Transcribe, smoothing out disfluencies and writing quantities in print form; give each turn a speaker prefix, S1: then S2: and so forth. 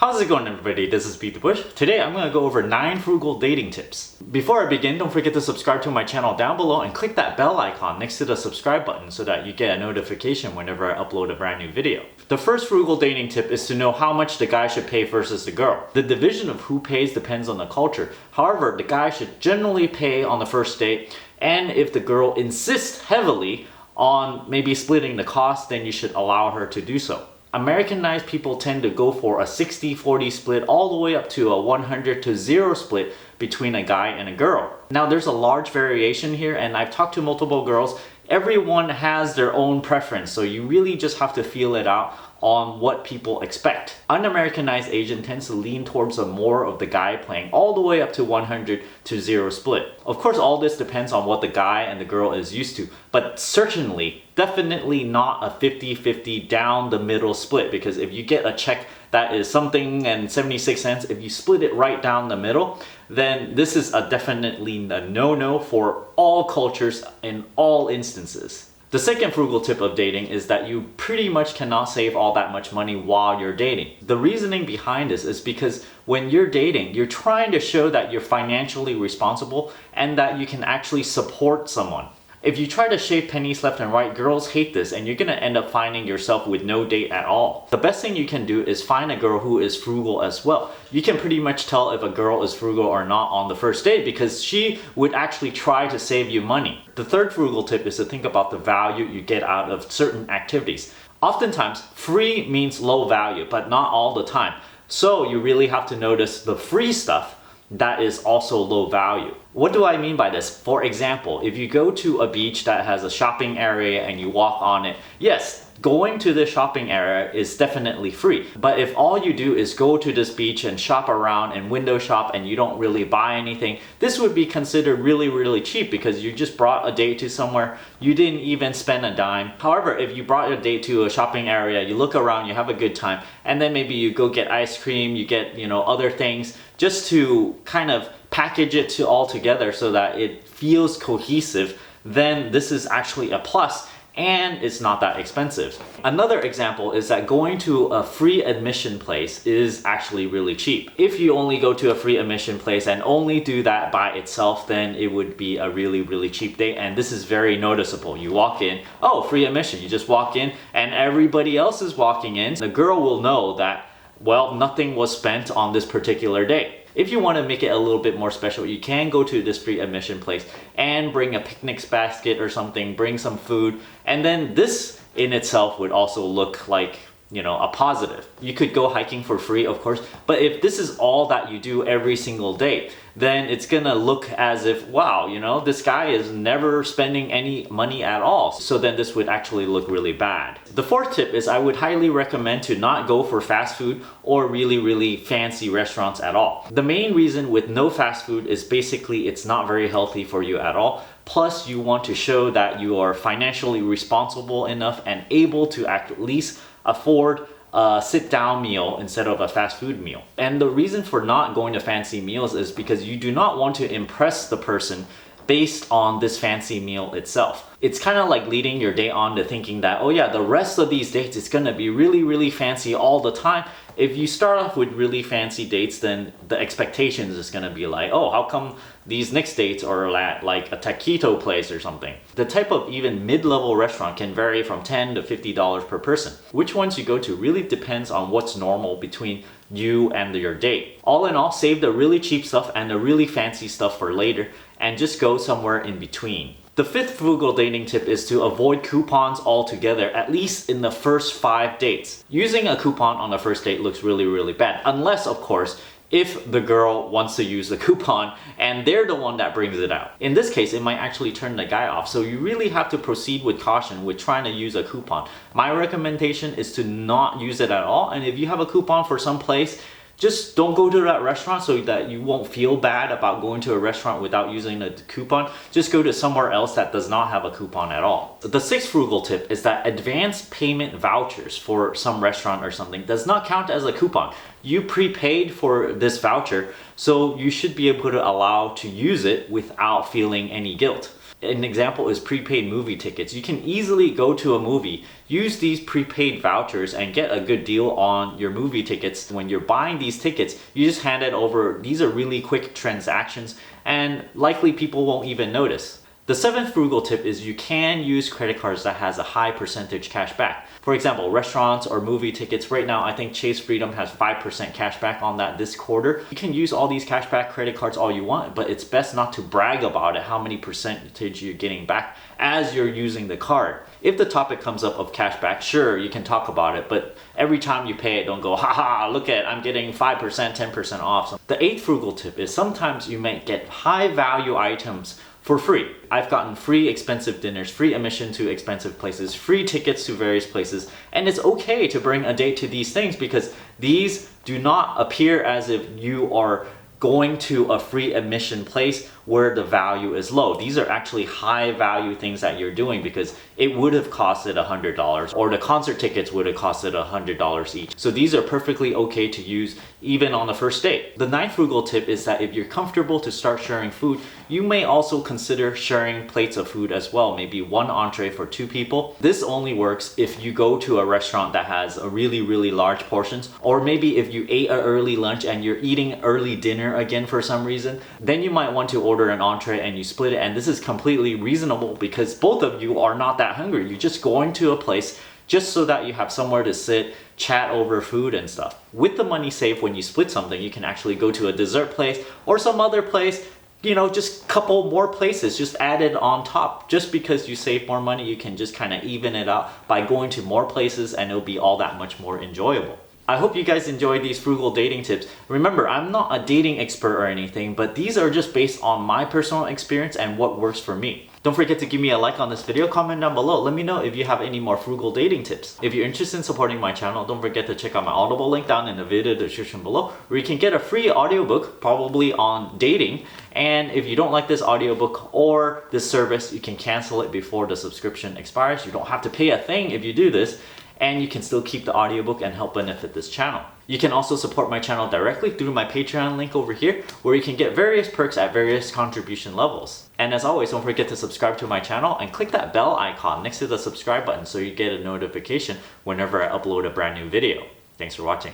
S1: How's it going, everybody? This is BeatTheBush. Today I'm going to go over 9 frugal dating tips. Before I begin, don't forget to subscribe to my channel down below and click that bell icon next to the subscribe button so that you get a notification whenever I upload a brand new video. The first frugal dating tip is to know how much the guy should pay versus the girl. The division of who pays depends on the culture. However, the guy should generally pay on the first date, and if the girl insists heavily on maybe splitting the cost, then you should allow her to do so. Americanized people tend to go for a 60-40 split all the way up to a 100-0 split between a guy and a girl. Now there's a large variation here, and I've talked to multiple girls. Everyone has their own preference, so you really just have to feel it out on what people expect. Un-Americanized Asian tends to lean towards more of the guy playing all the way up to 100-0 split. Of course, all this depends on what the guy and the girl is used to, but certainly, definitely not a 50-50 down the middle split, because if you get a check that is something and 76 cents, if you split it right down the middle, then this is definitely a no-no for all cultures in all instances. The second frugal tip of dating is that you pretty much cannot save all that much money while you're dating. The reasoning behind this is because when you're dating, you're trying to show that you're financially responsible and that you can actually support someone. If you try to shave pennies left and right, girls hate this, and you're gonna end up finding yourself with no date at all. The best thing you can do is find a girl who is frugal as well. You can pretty much tell if a girl is frugal or not on the first date because she would actually try to save you money. The third frugal tip is to think about the value you get out of certain activities. Oftentimes, free means low value, but not all the time. So you really have to notice the free stuff that is also low value. What do I mean by this? For example, if you go to a beach that has a shopping area and you walk on it, yes, going to the shopping area is definitely free. But if all you do is go to this beach and shop around and window shop and you don't really buy anything, this would be considered really cheap because you just brought a date to somewhere, you didn't even spend a dime. However, if you brought your date to a shopping area, you look around, you have a good time, and then maybe you go get ice cream, you get, other things just to kind of package it all together so that it feels cohesive, then this is actually a plus. And it's not that expensive. Another example is that going to a free admission place is actually really cheap. If you only go to a free admission place and only do that by itself, then it would be a really cheap date, and this is very noticeable. You walk in, oh, free admission, you just walk in and everybody else is walking in. The girl will know that, well, nothing was spent on this particular day. If you want to make it a little bit more special, you can go to this free admission place and bring a picnic basket or something, bring some food, and then this in itself would also look like, a positive. You could go hiking for free, of course, but if this is all that you do every single day, then it's gonna look as if, wow, this guy is never spending any money at all. So then this would actually look really bad. The fourth tip is I would highly recommend to not go for fast food or really fancy restaurants at all. The main reason with no fast food is basically it's not very healthy for you at all. Plus, you want to show that you are financially responsible enough and able to at least afford a sit-down meal instead of a fast food meal. And the reason for not going to fancy meals is because you do not want to impress the person based on this fancy meal itself. It's kind of like leading your date on to thinking that, oh yeah, the rest of these dates is gonna be really fancy all the time. If you start off with really fancy dates, then the expectations is gonna be like, oh, how come these next dates are at like a taquito place or something? The type of even mid-level restaurant can vary from $10 to $50 per person. Which ones you go to really depends on what's normal between you and your date. All in all, save the really cheap stuff and the really fancy stuff for later and just go somewhere in between. The fifth frugal dating tip is to avoid coupons altogether, at least in the first 5 dates. Using a coupon on the first date looks really bad, unless, of course, if the girl wants to use the coupon and they're the one that brings it out. In this case, it might actually turn the guy off, so you really have to proceed with caution with trying to use a coupon. My recommendation is to not use it at all, and if you have a coupon for some place, just don't go to that restaurant so that you won't feel bad about going to a restaurant without using a coupon. Just go to somewhere else that does not have a coupon at all. The sixth frugal tip is that advance payment vouchers for some restaurant or something does not count as a coupon. You prepaid for this voucher, so you should be able to allow to use it without feeling any guilt. An example is prepaid movie tickets. You can easily go to a movie, use these prepaid vouchers and get a good deal on your movie tickets. When you're buying these tickets, you just hand it over. These are really quick transactions and likely people won't even notice. The seventh frugal tip is you can use credit cards that has a high percentage cash back. For example, restaurants or movie tickets. Right now, I think Chase Freedom has 5% cash back on that this quarter. You can use all these cashback credit cards all you want, but it's best not to brag about it, how many percentage you're getting back as you're using the card. If the topic comes up of cashback, sure, you can talk about it, but every time you pay it, don't go, haha, look at, I'm getting 5%, 10% off. The eighth frugal tip is sometimes you might get high value items for free. I've gotten free expensive dinners, free admission to expensive places, free tickets to various places, and it's okay to bring a date to these things because these do not appear as if you are going to a free admission place where the value is low. These are actually high value things that you're doing because it would have costed $100 or the concert tickets would have costed $100 each. So these are perfectly okay to use even on the first date. The ninth frugal tip is that if you're comfortable to start sharing food, you may also consider sharing plates of food as well, maybe one entree for two people. This only works if you go to a restaurant that has a really large portions, or maybe if you ate an early lunch and you're eating early dinner again for some reason, then you might want to order an entree and you split it, and this is completely reasonable because both of you are not that hungry. You're just going to a place just so that you have somewhere to sit, chat over food and stuff. With the money saved when you split something, you can actually go to a dessert place or some other place, you know, just couple more places, just add it on top. Just because you save more money, you can just kind of even it out by going to more places and it'll be all that much more enjoyable. I hope you guys enjoyed these frugal dating tips. Remember, I'm not a dating expert or anything, but these are just based on my personal experience and what works for me. Don't forget to give me a like on this video, comment down below. Let me know if you have any more frugal dating tips. If you're interested in supporting my channel, don't forget to check out my Audible link down in the video description below, where you can get a free audiobook, probably on dating. And if you don't like this audiobook or this service, you can cancel it before the subscription expires. You don't have to pay a thing if you do this, and you can still keep the audiobook and help benefit this channel. You can also support my channel directly through my Patreon link over here, where you can get various perks at various contribution levels. And as always, don't forget to subscribe to my channel and click that bell icon next to the subscribe button so you get a notification whenever I upload a brand new video. Thanks for watching.